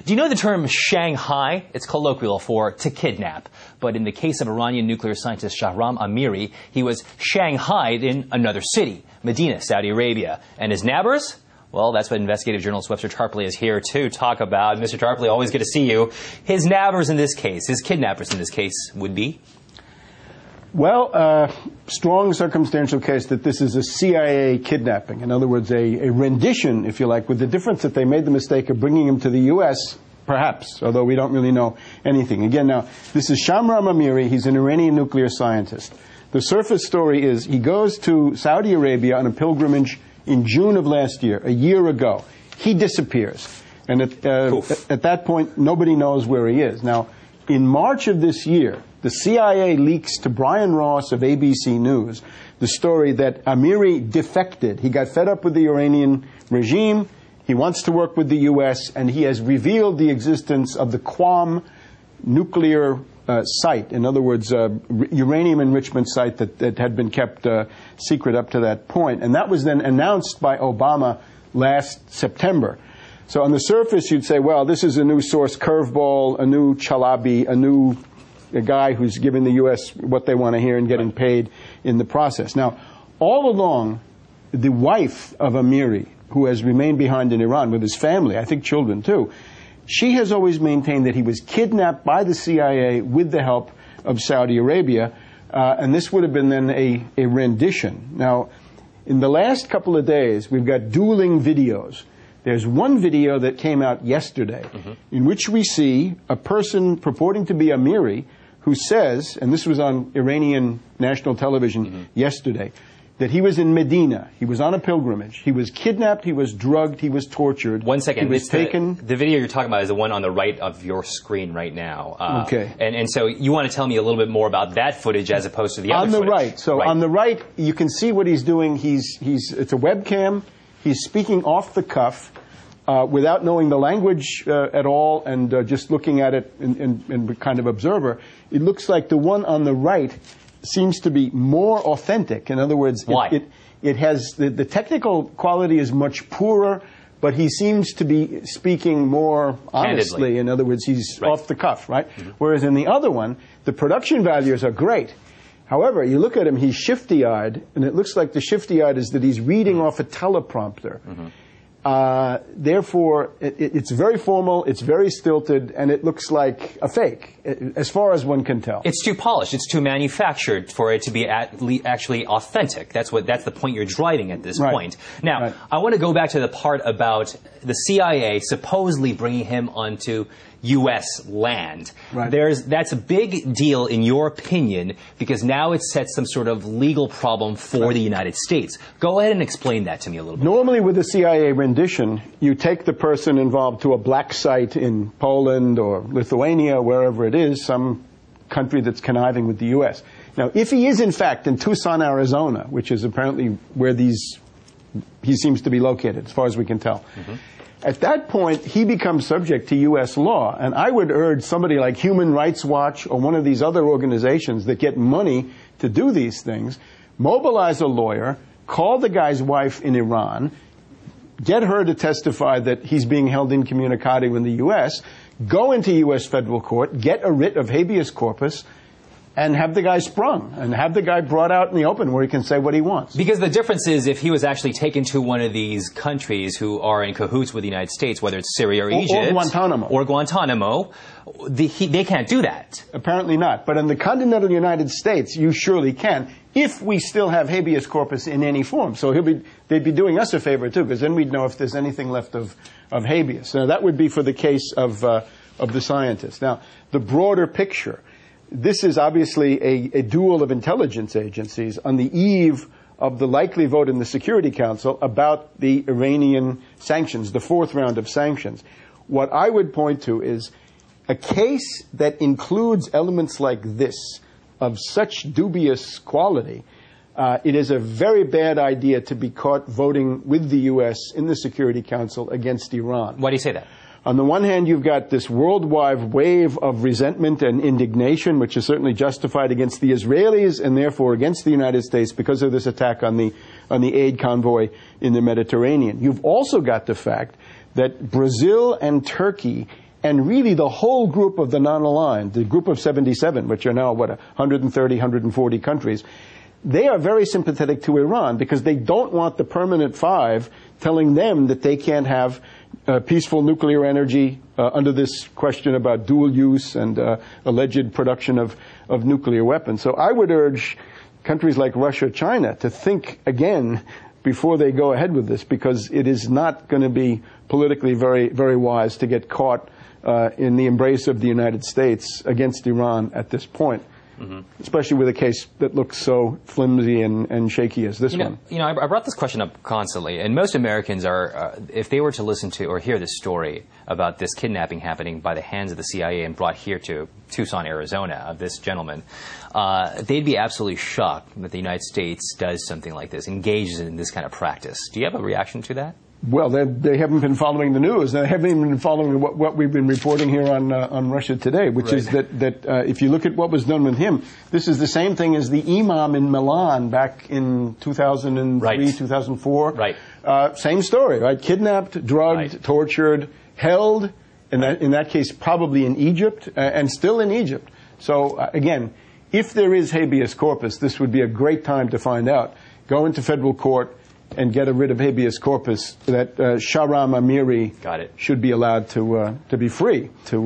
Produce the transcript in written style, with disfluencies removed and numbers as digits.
Do you know the term Shanghai? It's colloquial for to kidnap. But in the case of Iranian nuclear scientist Shahram Amiri, he was shanghaied in another city, Medina, Saudi Arabia. And his nabbers? Well, that's what investigative journalist Webster Tarpley is here to talk about. Mr. Tarpley, always good to see you. His nabbers in this case, his kidnappers in this case, would be? Well, strong circumstantial case that this is a CIA kidnapping. In other words, a rendition, if you like, with the difference that they made the mistake of bringing him to the U.S., perhaps, although we don't really know anything. Again, now, this is Shahram Amiri. He's an Iranian nuclear scientist. The surface story is he goes to Saudi Arabia on a pilgrimage in June of last year, a year ago. He disappears. And at that point, nobody knows where he is. Now, in March of this year, the CIA leaks to Brian Ross of ABC News the story that Amiri defected. He got fed up with the Iranian regime. He wants to work with the U.S., and he has revealed the existence of the Qom nuclear site. In other words, uranium enrichment site that had been kept secret up to that point. And that was then announced by Obama last September. So on the surface, you'd say, well, this is a new source curveball, a new Chalabi, a guy who's giving the U.S. what they want to hear and getting paid in the process. Now, all along, the wife of Amiri, who has remained behind in Iran with his family, I think children too, she has always maintained that he was kidnapped by the CIA with the help of Saudi Arabia, and this would have been then a rendition. Now, in the last couple of days, we've got dueling videos. There's one video that came out yesterday in which we see a person purporting to be Amiri who says, and this was on Iranian national television yesterday, that he was in Medina. He was on a pilgrimage. He was kidnapped. He was drugged. He was tortured. 1 second. He was taken. The video you're talking about is the one on the right of your screen right now. Okay. And so you want to tell me a little bit more about that footage as opposed to the other footage. On the right. So on the right, you can see what he's doing. It's a webcam. He's speaking off the cuff. Without knowing the language at all and just looking at it and kind of observer, it looks like the one on the right seems to be more authentic. In other words, why? It has the technical quality is much poorer, but he seems to be speaking more honestly. Candidly. In other words, he's off the cuff, right? Whereas in the other one, the production values are great. However, you look at him, he's shifty-eyed, and it looks like the shifty-eyed is that he's reading off a teleprompter. Therefore, it's very formal, it's very stilted, and it looks like a fake, as far as one can tell. It's too polished, it's too manufactured for it to be actually authentic. That's the point you're driving at this point. Now, I want to go back to the part about the CIA supposedly bringing him onto U.S. land. That's a big deal, in your opinion, because now it sets some sort of legal problem for the United States. Go ahead and explain that to me a little bit. Normally with a CIA rendition, you take the person involved to a black site in Poland or Lithuania, wherever it is, some country that's conniving with the U.S. Now, if he is in fact in Tucson, Arizona, which is apparently where he seems to be located, as far as we can tell, at that point, he becomes subject to U.S. law, and I would urge somebody like Human Rights Watch or one of these other organizations that get money to do these things, mobilize a lawyer, call the guy's wife in Iran, get her to testify that he's being held incommunicado in the U.S., go into U.S. federal court, get a writ of habeas corpus, and have the guy sprung, and have the guy brought out in the open where he can say what he wants. Because the difference is if he was actually taken to one of these countries who are in cahoots with the United States, whether it's Syria or Egypt. Or Guantanamo. They can't do that. Apparently not. But in the continental United States, you surely can, if we still have habeas corpus in any form. So they'd be doing us a favor, too, because then we'd know if there's anything left of habeas. Now, that would be for the case of the scientist. Now, the broader picture. This is obviously a duel of intelligence agencies on the eve of the likely vote in the Security Council about the Iranian sanctions, the fourth round of sanctions. What I would point to is a case that includes elements like this of such dubious quality. It is a very bad idea to be caught voting with the U.S. in the Security Council against Iran. Why do you say that? On the one hand, you've got this worldwide wave of resentment and indignation, which is certainly justified against the Israelis and therefore against the United States because of this attack on the aid convoy in the Mediterranean. You've also got the fact that Brazil and Turkey and really the whole group of the non-aligned, the group of 77, which are now, 130, 140 countries, they are very sympathetic to Iran because they don't want the permanent five telling them that they can't have peaceful nuclear energy under this question about dual use and alleged production of nuclear weapons. So I would urge countries like Russia, China to think again before they go ahead with this, because it is not going to be politically very, very wise to get caught in the embrace of the United States against Iran at this point. Mm-hmm. Especially with a case that looks so flimsy and shaky as this one. You know, I brought this question up constantly, and most Americans are, if they were to listen to or hear this story about this kidnapping happening by the hands of the CIA and brought here to Tucson, Arizona, of this gentleman, they'd be absolutely shocked that the United States does something like this, engages in this kind of practice. Do you have a reaction to that? Well, they haven't been following the news. They haven't even been following what we've been reporting here on Russia Today, which is that if you look at what was done with him, this is the same thing as the imam in Milan back in 2003, 2004. Right. Same story, right? Kidnapped, drugged, tortured, held, in that case probably in Egypt, and still in Egypt. So, again, if there is habeas corpus, this would be a great time to find out. Go into federal court and get a writ of habeas corpus that Shahram Amiri should be allowed to be free to